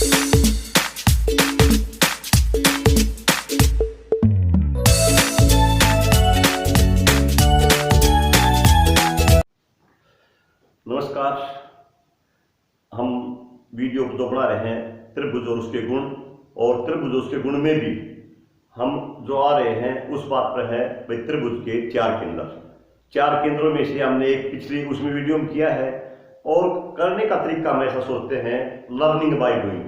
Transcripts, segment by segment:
नमस्कार। हम वीडियो जो बना रहे हैं त्रिभुज और उसके गुण, और त्रिभुज और उसके गुण में भी हम जो आ रहे हैं उस बात पर है भाई त्रिभुज के चार केंद्रों में से हमने एक पिछली उसमें वीडियो में किया है। और करने का तरीका हम ऐसा सोचते हैं लर्निंग बाय डूइंग,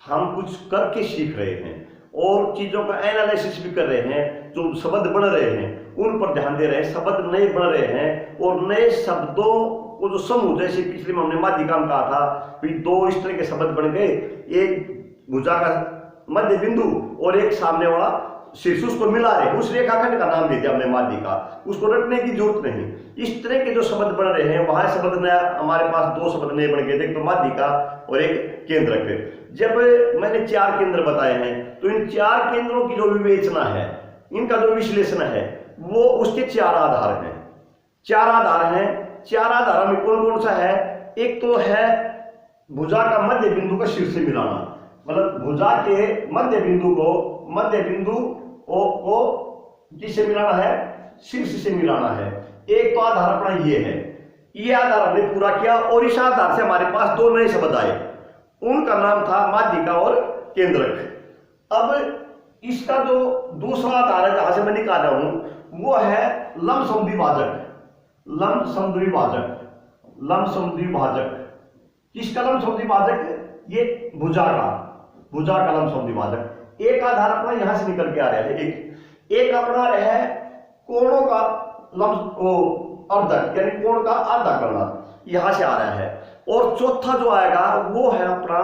हम कुछ करके सीख रहे हैं और चीज़ों का एनालिसिस भी कर रहे हैं। जो शब्द बन रहे हैं उन पर ध्यान दे रहे हैं, शब्द नए बन रहे हैं और नए शब्दों को जो समूह, जैसे पिछले में हमने माध्यिका में कहा था कि दो इस तरह के शब्द बन गए, एक भुजा का मध्य बिंदु और एक सामने वाला शीर्ष, उसको मिला रहे, उस रेखाखंड का नाम दे दिया हमने माध्यिका, उसको रटने की जरूरत नहीं। इस तरह के जो शब्द बन रहे हैं वहां शब्द नया हमारे पास दो शब्द नए बन गए थे, एक तो माध्यिका और एक केंद्रक। जब मैंने चार केंद्र बताए हैं तो इन चार केंद्रों की जो विवेचना है, इनका जो विश्लेषण है, वो उसके चार आधार हैं। चार आधार में कौन कौन सा है? एक तो है भुजा का मध्य बिंदु का शीर्ष से मिलाना, मतलब भुजा के मध्य बिंदु को किससे मिलाना है? शीर्ष से मिलाना है। एक तो आधार अपना ये है, ये आधार हमने पूरा किया और इस आधार से हमारे पास दो नए शब्द आए, उनका नाम था माध्यिका और केंद्रक। अब इसका जो दूसरा आधार है जहां से मैं निकाल रहा हूं वो है लंब समद्विभाजक। किसका लंब समद्विभाजक? ये भुजा का लंब समद्विभाजक। एक आधार अपना यहां से निकल के आ रहा है, एक अपना है कोणों का लंब अर्धक, यानी कोण का आधा करना, यहां से आ रहा है। और चौथा जो आएगा वो है अपना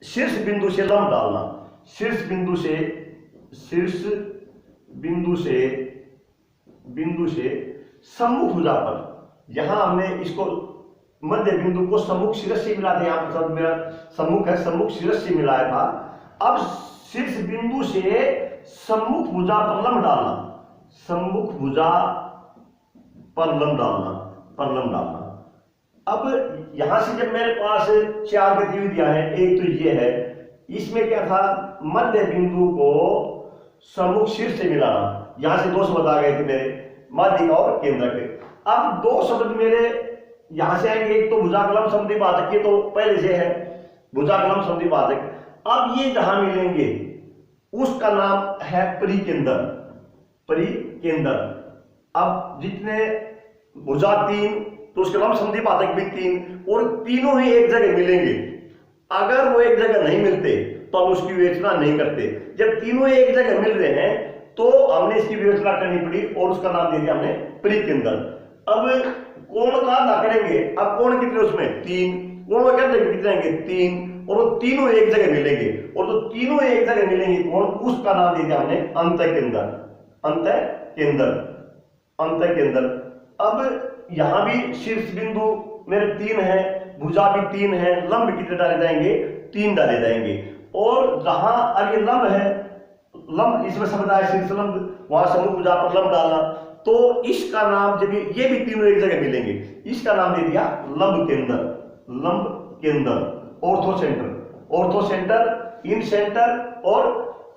शीर्ष बिंदु से लंब डालना, शीर्ष बिंदु से सम्मुख भुजा पर। यहां हमने इसको मध्य बिंदु को सम्मुख शीर्ष से मिला था, यहां पर मेरा सम्मुख है, सम्मुख शीर्ष से मिलाया था। अब शीर्ष बिंदु से सम्मुख भुजा पर लंब डालना, सम्मुख भुजा पर लंब डालना। अब यहां से जब मेरे पास चार गतिविधियां हैं, एक तो ये है, इसमें क्या था? मध्य बिंदु को सम्मुख शीर्ष से मिलाना। यहां से दो शब्द आ गए थे मेरे, माध्यिका और केंद्रक। अब दो शब्द मेरे यहां से आएंगे, एक तो भुजा का लंब समद्विभाजक, ये तो पहले से है भुजा का लंब समद्विभाजक। अब ये जहां मिलेंगे उसका नाम है परिकेंद्र। अब जितने भुजा तीन तो उसके लंब समद्विभाजक भी तीन, और तीनों ही एक जगह मिलेंगे। अगर वो एक जगह नहीं मिलते तो हम उसकी विवेचना नहीं करते। जब तीनों एक जगह मिल रहे हैं तो हमने इसकी विवेचना करनी पड़ी और उसका नाम दे दिया हमने परिकेंद्र। अब कोण का आधा करेंगे, अब कोण कितने उसमें? तीन, कोण का कितने आएंगे? तीन, और वो तीनों एक जगह मिलेंगे, और जो तीनों एक जगह मिलेंगे कोण, उसका नाम दे दिया हमने अंतःकेंद्र। अब यहां भी शीर्ष बिंदु मेरे तीन है, भुजा भी तीन है, लंब कितने डाले जाएंगे? तीन डाले जाएंगे। और जहां अब ये लंब है, लंब इसमें शब्द आया शीर्ष लंब, वहां सम्मुख भुजा पर लंब डालना, तो इसका नाम जब ये भी तीनों एक जगह मिलेंगे, इसका नाम दे दिया लंब केंद्र। ऑर्थो सेंटर, इन सेंटर और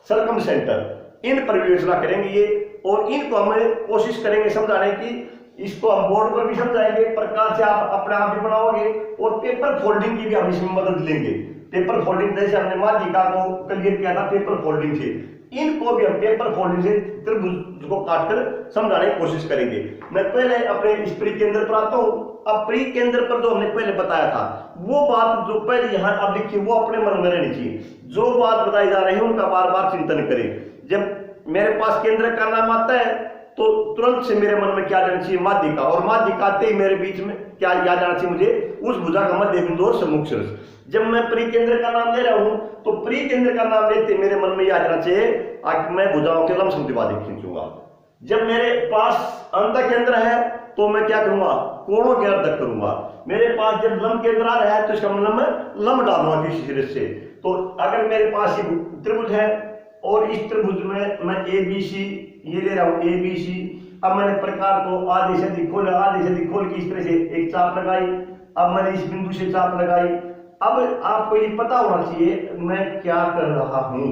सर्कम सेंटर, इन पर विवेचना करेंगे ये, और इनको हम कोशिश करेंगे समझाने की। इसको हम बोर्ड पर भी समझाएंगे, प्रकार से आप अपने आप भी बनाओगे, और पेपर फोल्डिंग की भी हम इसमें मदद लेंगे। पेपर फोल्डिंग जैसे हमने माध्यिका को क्लियर किया था पेपर फोल्डिंग से, इनको भी हम पेपर फोल्डिंग से त्रिभुज को काटकर समझाने की कोशिश करेंगे। मैं पहले अपने इस परिकेंद्र पर आता हूं। अब परिकेंद्र पर जो हमने पहले बताया था वो बात जो पहले यहां अब लिखी वो अपने मन में रहनी चाहिए। जो बात बताई जा रही है उनका बार बार चिंतन करें। जब मेरे पास केंद्र का नाम आता है तो तुरंत से मेरे मन में क्या जाना चाहिए? माध्यिका, और माध्यिका आते ही मेरे बीच में क्या याद आना चाहिए मुझे? उस भुजा का मध्य बिंदु और सम्मुख शीर्ष। जब मैं परिकेंद्र का नाम ले रहा हूं तो परिकेंद्र का नाम लेते मेरे मन में याद आना चाहिए कि मैं भुजाओं के लंब समद्विभाजक खींचूंगा। जब मेरे पास अंतःकेंद्र है तो मैं क्या करूंगा? कोणों के अर्धक करूंगा। मेरे पास जब लंब केंद्र आ रहा है तो इसका मतलब मैं लंब डालूंगा किसी शीर्ष से। तो अगर मेरे पास ये त्रिभुज है और इस त्रिभुज में मैं ABC ये ले रहा हूं, ABC। अब मैंने प्रकार को आधे से खोल के इस तरह से एक चाप लगाई। अब मैंने इस बिंदु से चाप लगाई। अब आपको ये पता होना चाहिए मैं क्या कर रहा हूं।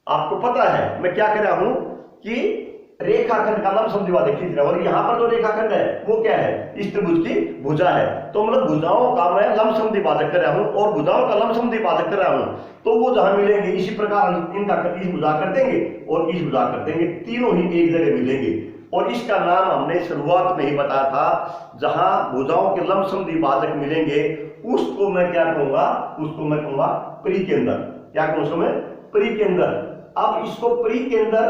आपको पता है मैं क्या कर रहा हूं कि रेखाखंड का लंब समद्विभाजक खींच रहा हूं, और यहां पर जो रेखाखंड है वो क्या है, इस त्रिभुज की भुजा है। तो मतलब भुजाओं का मैं लंब समद्विभाजक कर रहा हूं और भुजाओं का लंब समद्विभाजक कर रहा हूं, तो वो जहां मिलेंगे इसी प्रकार इनका इस भुजा कर देंगे और इस भुजा कर देंगे, तीनों ही एक जगह मिलेंगे। और इसका नाम हमने शुरुआत में ही बताया था, जहां भुजाओं के लंब समद्विभाजक मिलेंगे उसको मैं क्या कहूंगा, उसको मैं कहूंगा परिकेंद्र। क्या कहूं उसको मैं, परिकेंद्र। अब इसको परिकेंद्र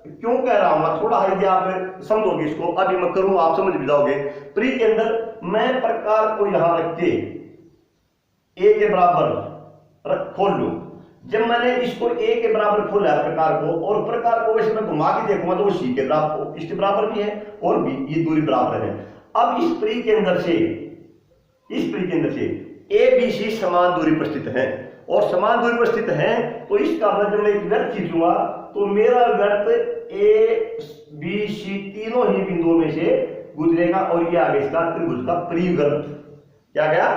क्यों कह रहा हूं, थोड़ा यदि आप समझोगे इसको, अभी मैं करूं आप समझ भी जाओगे। परिकेंद्र मैं प्रकार को यहां रख के ए के बराबर खोल लूं। जब मैंने इसको ए के बराबर खोला प्रकार को, और प्रकार को वैसे मैं घुमा के देखूंगा तो वो सी के बराबर, इसके बराबर भी है और भी, ये दूरी बराबर है। अब इस परिकेंद्र से, इस परिकेंद्र से ए बी सी समान दूरी पर स्थित है, और समान दूरी पर स्थित है तो इसका मतलब जब मैं एक वृत्त खींचूंगा तो मेरा वृत्त ए बी सी तीनों ही बिंदुओं में से गुजरेगा, और ये आगे इसका त्रिभुज का परिवृत्त। क्या गया,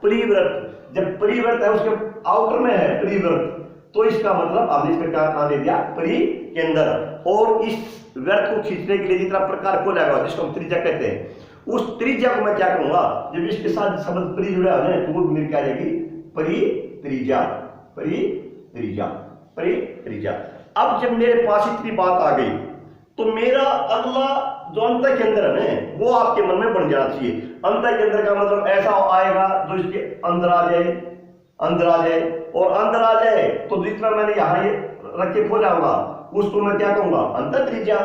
परिवृत्त। जब परिवृत्त है उसके आउटर में है परिवृत्त, तो इसका मतलब हमने इसका क्या नाम दे दिया, परिकेंद्र। और इस वृत्त को खींचने के लिए जितना प्रकार को लगेगा, जिसको हम त्रिज्या कहते हैं, उस त्रिज्या को मैं क्या करूंगा, जब इसके साथ शब्द परि जुड़ा है तो वो मेरी क्या जाएगी, परित्रिज्या, परित्रिज्या, परित्रिज्या। अब जब मेरे पास इतनी बात आ गई तो मेरा अगला जो अंतर केंद्र है वो आपके मन में बन जाना चाहिए। अंतर केंद्र का मतलब ऐसा आएगा जो इसके अंदर आ जाए, अंदर आ जाए, और अंदर आ जाए तो जितना मैंने यहाँ ये रख के खोला होगा उसको मैं क्या कहूंगा, अंतर त्रिज्या।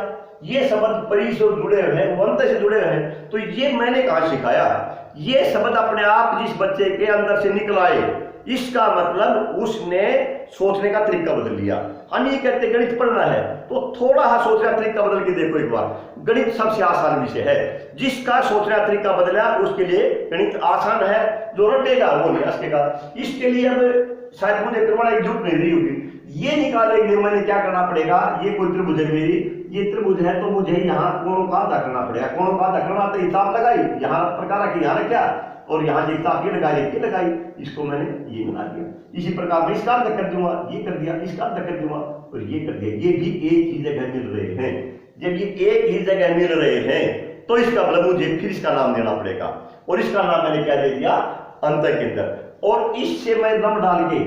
ये शब्द परि से जुड़े हुए हैं, वो अंतर से जुड़े हुए हैं, तो ये मैंने कहाँ सिखाया, ये शब्द अपने आप जिस बच्चे के अंदर से निकल आए, इसका मतलब उसने सोचने का तरीका बदल लिया। हम ये कहते गणित पढ़ना है तो थोड़ा सा सोचने का तरीका बदल के देखो एक बार। गणित सबसे आसान विषय है, जिसका सोचने का तरीका बदला उसके लिए गणित आसान है, जो रटेगा वो नहीं हंसेगा। इसके लिए अब शायद मुझे करवाने की जरूरत नहीं रही होगी। ये निकालने के लिए मैंने क्या करना पड़ेगा, ये कोई त्रिभुज है मेरी, ये त्रिभुज है तो मुझे यहाँ कोणों का आधा करना पड़ेगा। कोणों का आधा करना तो हिसाब लगाई, यहाँ प्रकार की यहाँ रखा और यहाँ से हिसाब ये लगाई, इसको मैंने ये बना दिया। इसी प्रकार मैं इसका अर्थ कर दूंगा, ये कर दिया, इसका अर्थ कर दूंगा और ये कर दिया। ये भी एक ही जगह मिल रहे हैं। जब ये एक ही जगह मिल रहे हैं तो इसका मतलब मुझे फिर इसका नाम देना पड़ेगा, और इसका नाम मैंने क्या दे दिया, अंतर केंद्र। और इससे मैं लंब डाल के,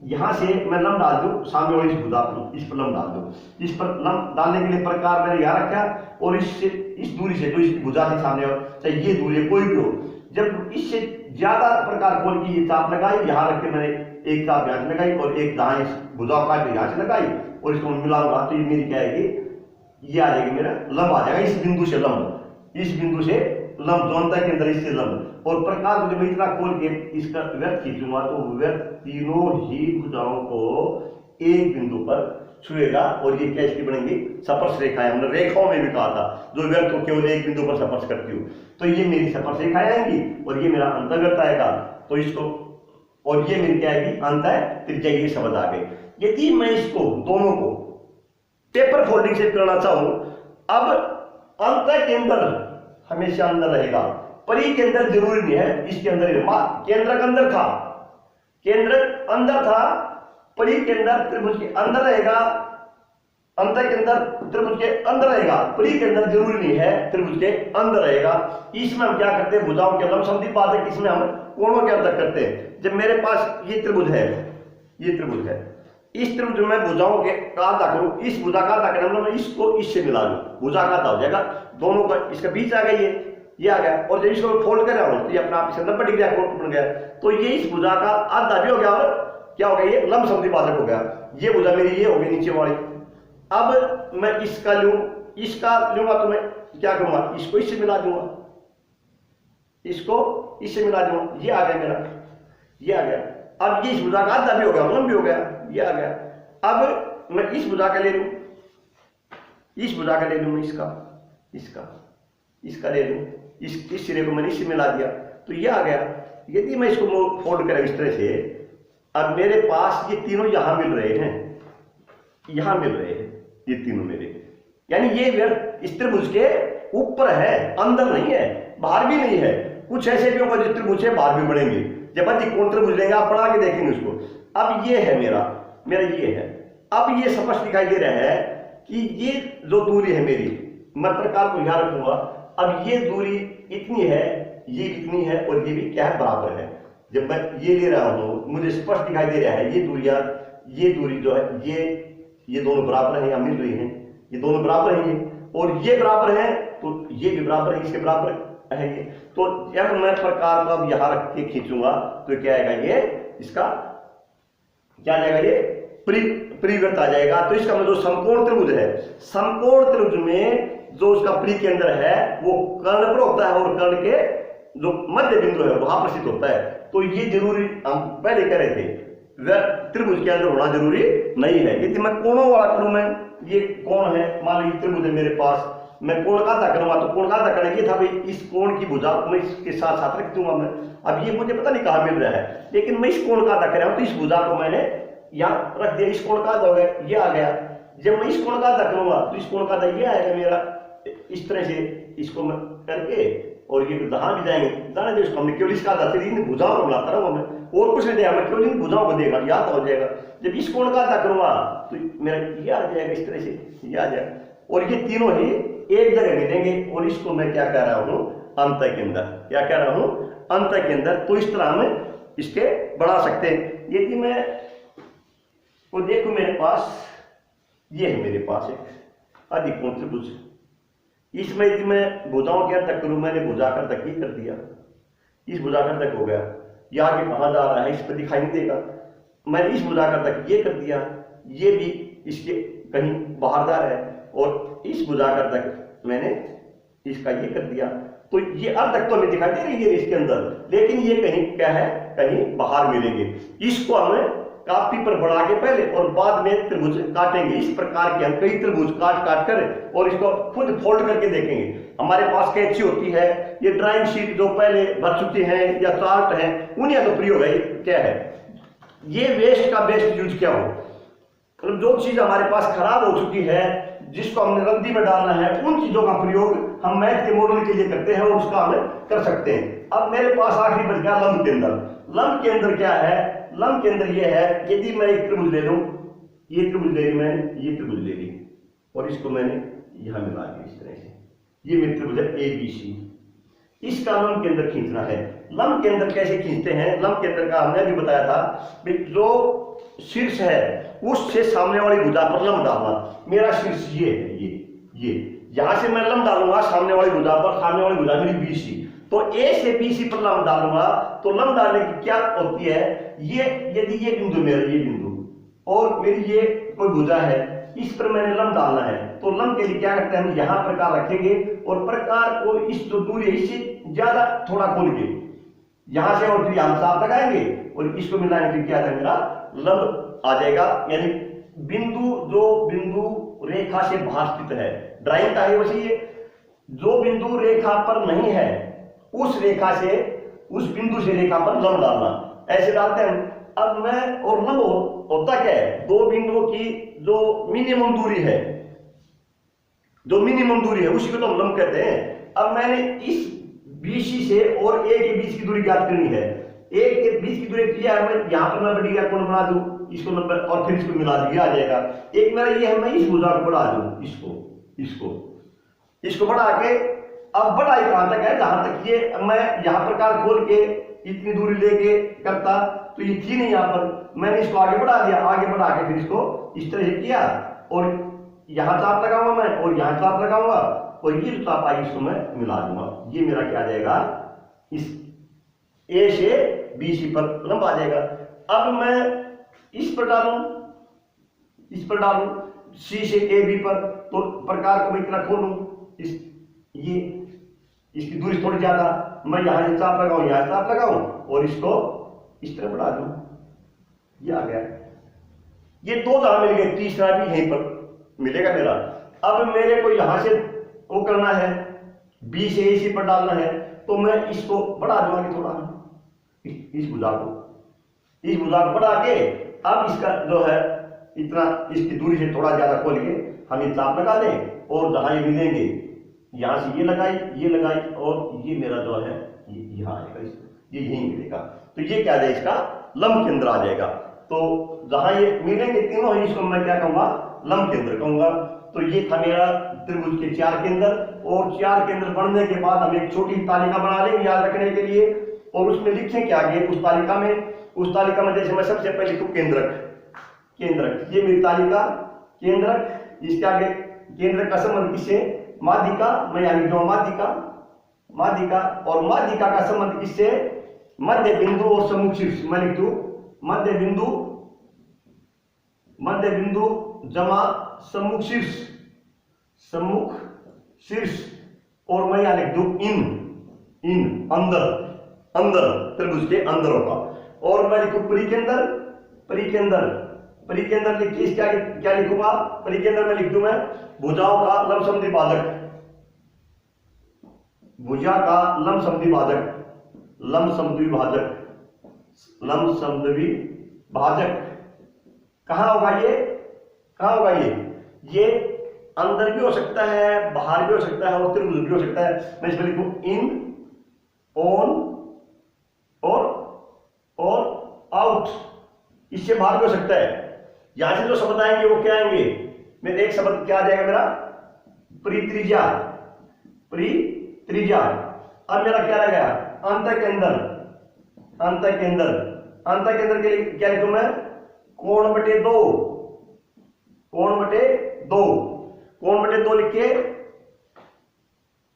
यहां से मैं लंब डाल दूं, सामने वाली भुजा पर इस पर लंब डाल दूं। इस पर लंब डालने के लिए प्रकार मैंने यहां रखा, और इससे इस दूरी से जो इसकी भुजा थी सामने, चाहे ये दूरी कोई भी हो, जब इससे ज्यादा प्रकार खोल की ये चाप लगाई, यहां रख के मैंने एक चाप यहां से लगाई और एक दाएं भुजा काट के यहां से लगाई, और इसको मिलाऊंगा तो ये मेरी क्या आएगी, ये आ जाएगी, मेरा लंब आ जाएगा इस बिंदु से लंब, इस बिंदु से लंब, जो अंतर के अंदर इससे लंब। और प्रकार को जब इतना खोल के इसका व्यर्थ खींचूंगा तो व्यर्थ तीनों ही भुजाओं को एक बिंदु पर छुएगा, और ये क्या इसकी बनेंगी, स्पर्श रेखाएं। हमने रेखाओं में भी कहा था जो व्यर्थ को केवल एक बिंदु पर स्पर्श करती हूँ, तो ये मेरी स्पर्श रेखाएं आएंगी और ये मेरा अंतर्गत आएगा, तो इसको, और ये मेरी क्या आएगी, अंतर त्रिज्या। ये शब्द आ गए। यदि मैं इसको दोनों को पेपर फोल्डिंग से करना चाहूं, अब अंतर केंद्र हमेशा अंदर रहेगा, परि केंद्र जरूरी नहीं है इसके अंदर ही। केंद्र के अंदर था, केंद्र अंदर था, परि केंद्र त्रिभुज के अंदर रहेगा, अंतर केंद्र त्रिभुज के अंदर रहेगा, परि केंद्र जरूरी नहीं है त्रिभुज के अंदर रहेगा। इसमें हम क्या करते हैं, भुजाओं के लंब समद्विभाजक, इसमें हम कोणों के अंतर करते हैं। जब मेरे पास ये त्रिभुज है, ये त्रिभुज है, इस त्रिभुज में भुजाओं के का आधा करूं, इस भुजा का आधा करना, मैं इसको इससे मिला लूं, भुजा का आधा हो जाएगा, दोनों का इसका बीच आ गया, ये आ गया। और जब इसको फोल्ड कर रहा हूं तो ये अपना आप इसे 90 डिग्री कोण बन गया, तो ये इस भुजा का आधा भी हो गया, और क्या हो गया, ये लंब समद्विभाजक हो गया। ये भुजा मेरी ये हो गई नीचे वाली। अब मैं इसका लूं, इसका लूंगा तो मैं क्या करूंगा, इसको इससे मिला दूंगा, इसको इससे मिला दूंगा, ये आ गया मेरा, ये आ गया। अब ये इस भुजा का आधा भी हो गया, लंब भी हो गया, ये आ गया। अब मैं इस भुजा का ले लूं, इस भुजा का ले लूं, मैं इसका इसका इसका ले लूं, इस सिरे को मैंने इससे मिला दिया, तो ये आ गया। यदि मैं इसको फोल्ड करें इस तरह से, अब मेरे पास ये तीनों यहां मिल रहे हैं, यहां मिल रहे हैं ये तीनों मेरे, यानी ये व्यर्थ इस त्रिभुज के ऊपर है, अंदर नहीं है, बाहर भी नहीं है। कुछ ऐसे भी होगा जिस त्रिभुज से बाहर भी बढ़ेंगे, जब अधिक कोण त्रिभुज लेंगे आप बना के देखेंगे उसको। अब ये है मेरा ये है। अब ये स्पष्ट दिखाई दे रहा है कि ये जो दूरी है मेरी, मैं प्रकार को यहां रखूंगा। अब ये दूरी इतनी है, ये इतनी है, और ये भी क्या है, बराबर है। जब मैं ये ले रहा हूं मुझे स्पष्ट दिखाई दे रहा है ये दूरी जो है ये दोनों बराबर है, या मिल रही है, ये दोनों बराबर है, ये और ये बराबर है, तो ये भी बराबर है, इसके बराबर है ये। तो जब मैं प्रकार को अब यहां रख के खींचूंगा तो क्या आएगा, ये इसका क्या आ जाएगा, ये परिवृत्त आ जाएगा। तो इसका मतलब जो समकोण त्रिभुज है, समकोण त्रिभुज में जो उसका प्री केंद्र है वो कर्ण पर होता है, और कर्ण के जो मध्य बिंदु है वहां पर स्थित होता है। तो ये जरूरी हम पहले कह रहे थे, वह त्रिभुज के अंदर होना जरूरी नहीं है। यदि मैं कोणों वाला करूं, मैं ये कोण है, मान लीजिए त्रिभुज है मेरे पास, मैं कोण का था करूंगा, तो कोण का था करना ये था भाई, इस कोण की भुजा को मैं इसके साथ साथ रख दूंगा मैं। अब ये मुझे पता नहीं कहां मिल रहा है, लेकिन मैं इस कोण का था कर रहा हूं, तो इस भुजा को मैंने यहाँ रख दिया, इस कोण का हो गया, ये आ गया। जब मैं इस कोण का था करूंगा तो इस कोण का था ये आएगा मेरा, इस तरह से इसको मैं करके, और ये जहां भी जाएंगे जाने दे, हमने केवल इसका था, फिर इन भुजाओं को मिलाता रहूंगा मैं, और कुछ नहीं देगा, मैं केवल इन भुजाओं को देगा, याद हो जाएगा। जब इस कोण का था करूंगा तो मेरा ये आ जाएगा, इस तरह से ये आ जाएगा, और ये तीनों ही एक जगह मिलेंगे। और इसको मैं क्या कह रहा हूं, अंत के अंदर, क्या कह रहा हूं, अंत के अंदर। तो इस तरह हम इसके बढ़ा सकते हैं। यदि मैं वो देखो मेरे पास ये है, मेरे पास एक अधिक कोण त्रिभुज, इसमें यदि मैं भुजाओं के तक करूं, मैंने भुजाकर तक ही कर दिया, इस भुजाकर तक हो गया, ये आगे कहां जा रहा है इस पर दिखाई नहीं देगा। मैंने इस भुजाकर तक ये कर दिया, ये भी इसके कहीं बाहर जा रहा है, और इस भुजाकर तक मैंने इसका ये कर दिया। तो ये अर्धक तो हमें दिखाई दे रही है इसके अंदर, लेकिन ये कहीं क्या है, कहीं बाहर मिलेंगे। इसको हमें कापी पर बढ़ा के पहले और बाद में त्रिभुज काटेंगे। इस प्रकार के हम कई त्रिभुज काट कर और इसको खुद फोल्ड करके देखेंगे। हमारे पास कैंची होती है, ये ड्राइंग शीट जो पहले भर चुकी है या चार्ट है, उन्हीं का प्रयोग है। क्या है ये, वेस्ट का बेस्ट यूज क्या हो, मतलब जो चीज हमारे पास खराब हो चुकी है, जिसको हमने रद्दी में डालना है, उन चीजों का प्रयोग हम मैथ के मॉडल के लिए करते हैं, और उसका हम कर सकते हैं। अब मेरे पास आखिरी बच गया लंब के अंदर। लंब के अंदर क्या है, लंब के अंदर ये है, यदि मैं एक त्रिभुज ले लूं, ये त्रिभुज ले ली मैंने, ये त्रिभुज ले ली, और इसको मैंने यहां मिला दिया इस तरह से, ये मेरे त्रिभुज है ABC। इसका लंब के अंदर खींचना है। लंब के अंदर कैसे खींचते हैं, लंब के अंदर का हमने अभी बताया था, जो शीर्ष है उससे सामने वाली भुजा पर लंब डालना। मेरा शीर्ष ये है, ये यहां से मैं लंब डालूंगा सामने वाली भुजा पर, सामने वाली भुजा मेरी BC, तो A से BC पर लंब डालूंगा। तो लंब डालने की क्या होती है, ये यदि ये बिंदु मेरा, ये बिंदु, और मेरी ये कोई भुजा है, इस पर मैंने लंब डालना है, तो लंब के लिए क्या करते हैं, हम यहां प्रकार रखेंगे, और प्रकार को इस जो दूरी है इससे ज्यादा थोड़ा खोल के यहां से, और फिर यहां साफ लगाएंगे और इसको मिलाएंगे, फिर क्या है मेरा लंब आ जाएगा। यानी बिंदु जो बिंदु रेखा से बाहर स्थित है, ड्राइंग का है वैसे ये, जो बिंदु रेखा पर नहीं है उस रेखा से, उस बिंदु से रेखा पर लंब डालना, ऐसे डालते हैं। अब मैं, और लंब होता क्या है, दो बिंदुओं की जो मिनिमम दूरी है, जो मिनिमम दूरी है उसी को तो हम लंब कहते हैं। अब मैंने इस BC से और A के बीच की दूरी ज्ञात करनी है। A के बीच की दूरी किया है, मैं यहां पर मैं बड़ी कोण बना दूं, इसको नंबर, और फिर इसको मिला दिया आ जाएगा। एक मेरा ये है, मैं इस भुजा को बढ़ा दूं, इसको बढ़ा के, अब बढ़ाई कहां तक है, जहां तक ये मैं यहां प्रकार खोल के इतनी दूरी लेके करता, तो ये थी नहीं यहां पर, मैंने इसको आगे बढ़ा दिया, आगे बढ़ा के फिर इसको इस तरह से किया, और यहां चाप लगाऊंगा मैं, और यहां चाप लगाऊंगा, और ये जो चाप आएगी इसको मैं मिला दूंगा। ये मेरा क्या आ जाएगा, इस A से BC पर लंब आ जाएगा। अब मैं इस पर डालूं C से AB पर, तो प्रकार को मैं इतना खोलूं, इसकी दूरी थोड़ी ज्यादा, मैं यहां से चाप लगाऊं, यहां चाप लगाऊं, और इसको इस तरह बढ़ा दूं, ये आ गया। ये दो जहां मिल गए, तीसरा भी यहीं पर मिलेगा मेरा। अब मेरे को यहां से वो करना है, B से AC पर डालना है, तो मैं इसको बढ़ा दूंगा कि थोड़ा, इस भुजा को बढ़ा के, अब इसका जो है इतना, इसकी दूरी से थोड़ा ज्यादा खोल के हम ये चाप लगा दें, और जहां ये मिलेंगे यहां से ये लगाई, और ये मेरा जो है ये यहां आएगा, ये यहीं मिलेगा। तो ये क्या है, इसका लंब केंद्र आ जाएगा। तो जहां ये मिलेंगे तीनों ही, इसको मैं क्या कहूंगा, लंब केंद्र कहूंगा। तो ये था मेरा त्रिभुज के 4 केंद्र, और 4 केंद्र बनने के बाद हम एक छोटी तालिका बना लेंगे याद रखने के लिए, और उसमें लिखें क्या आगे उस तालिका में जैसे मैं सबसे पहले लिखूं केंद्रक, ये मेरी तालिका केंद्रक, इसके आगे केंद्रक का संबंध किससे, माध्यिका, मैं यहाँ लिख दूंगा माध्यिका, और माध्यिका का संबंध किससे, मध्य बिंदु और सम्मुख शीर्ष, मैं लिख दूं मध्य बिंदु जमा सम्मुख शीर्ष, और मैं यहां लिख दूं इन अंदर त्रिभुज के अंदर होगा। और मैं लिखूं परिकेंद्र लिखिए, इसके आगे क्या लिखूंगा, परिकेंद्र में लिख दूं मैं भुजाओं का लंबसम द्विभाजक, भुजा का लंबसम द्विभाजक कहां होगा ये अंदर भी हो सकता है, बाहर भी हो सकता है, और त्रिभुज भी हो सकता है। मैं इसमें लिखूं इन, ऑन और आउट, इससे बाहर भी हो सकता है। यहां से जो शब्द आएंगे वो क्या आएंगे, मेरे एक शब्द क्या आ जाएगा मेरा, परित्रिज्या। अब मेरा क्या रह गया, अंतःकेंद्र के लिए क्या लिखूं मैं, कोण बटे दो लिख के,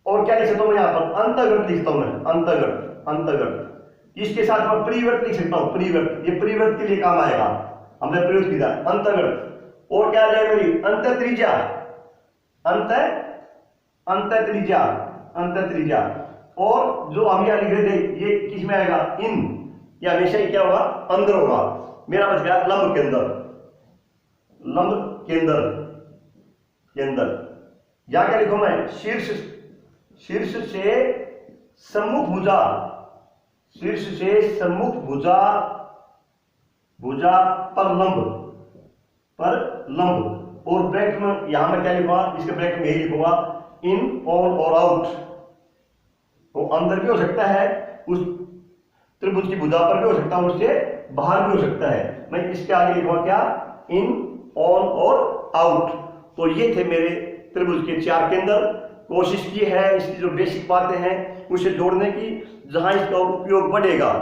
और क्या लिख सकता हूं मैं यहां पर, अंतर्गत लिखता हूं मैं, अंतर्गत। इसके साथ मैं परिवर्त लिख सकता हूं, परिवर्त, ये परिवर्त के लिए काम आएगा, हमने प्रयोग किया अंतर्गत। और क्या आ जाएगा मेरी अंतःत्रिज्या, और जो हम यहां लिख रहे थे ये किस में आएगा, इन, या हमेशा ही क्या होगा, अंदर होगा। मेरा बच गया लंब केंद्र, या क्या लिखूं मैं, शीर्ष से सम्मुख भुजा पर लंब, और ब्रैकेट में यहां मैं क्या लिखूंगा, इसके ब्रैकेट में यही लिखूंगा इन, ऑन और आउट। तो अंदर भी हो सकता है, उस त्रिभुज की भुजा पर भी हो सकता है, उससे बाहर भी हो सकता है। मैं इसके आगे लिखूंगा क्या, इन, ऑन और आउट। तो ये थे मेरे त्रिभुज के 4 केंद्र। कोशिश की है इसकी जो बेसिक बातें हैं उसे जोड़ने की, जहां इसका उपयोग बढ़ेगा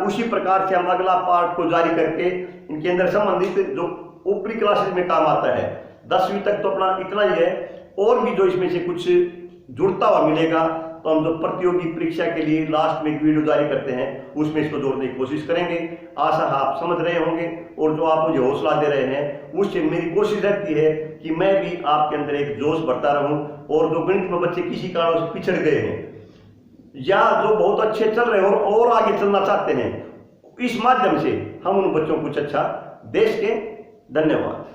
उसी प्रकार से हम अगला पार्ट को जारी करके इन केंद्र संबंधित जो ऊपरी क्लासेस में काम आता है, 10वीं तक तो अपना इतना ही है, और भी जो इसमें से कुछ जुड़ता हुआ मिलेगा तो हम जो प्रतियोगी परीक्षा के लिए लास्ट में एक वीडियो जारी करते हैं उसमें इसको जोड़ने की कोशिश करेंगे। आशा आप समझ रहे होंगे, और जो आप मुझे हौसला दे रहे हैं उससे मेरी कोशिश रहती है कि मैं भी आपके अंदर एक जोश भरता रहूं, और जो गणित में बच्चे किसी कारण से पिछड़ गए हैं या जो बहुत अच्छे चल रहे हैं और आगे चलना चाहते हैं, इस माध्यम से हम उन बच्चों को कुछ अच्छा दे सकें। धन्यवाद।